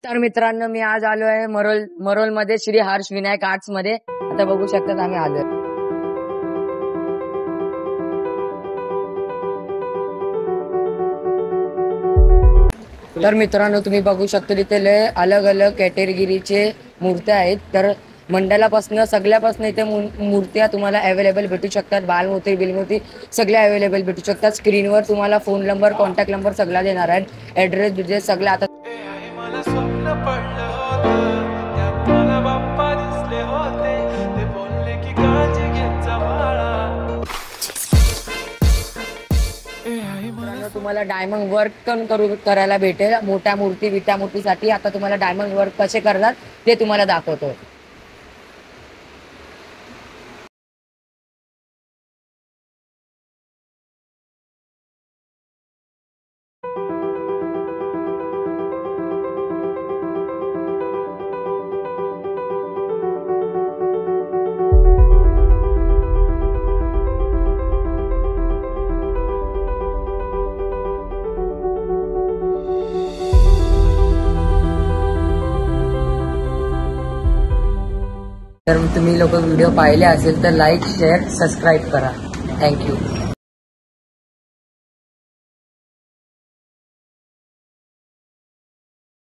तर मित्रांनो, मी आज आलो आहे मरोल मध्ये श्री हर्ष विनायक आर्ट्स मध्ये. आता बघू शकतात आम्ही आलोय. तर मित्रांनो, तुम्ही बघू शकता तिथे लय अलग अलग कॅटेगरीचे मूर्त्या आहेत. तर मंडलापासून सगळ्यापासून इथे मूर्त्या तुम्हाला अवेलेबल भेटू शकतात. बालमूर्ती बिलमूर्ती सगळ्या अवेलेबल भेटू शकतात. स्क्रीनवर तुम्हाला फोन नंबर कॉन्टॅक्ट नंबर सगळा देणार आहे. ऍड्रेस डिटेल्स सगळं. आता तुम्हाला डायमंड वर्क पण करायला भेटेल. मोठ्या मूर्तीसाठी आता तुम्हाला डायमंड वर्क कसे करतात ते तुम्हाला दाखवतो. तर तुम्ही लोक व्हिडिओ पाहिले असेल तर लाईक शेअर सबस्क्राईब करा. थँक्यू.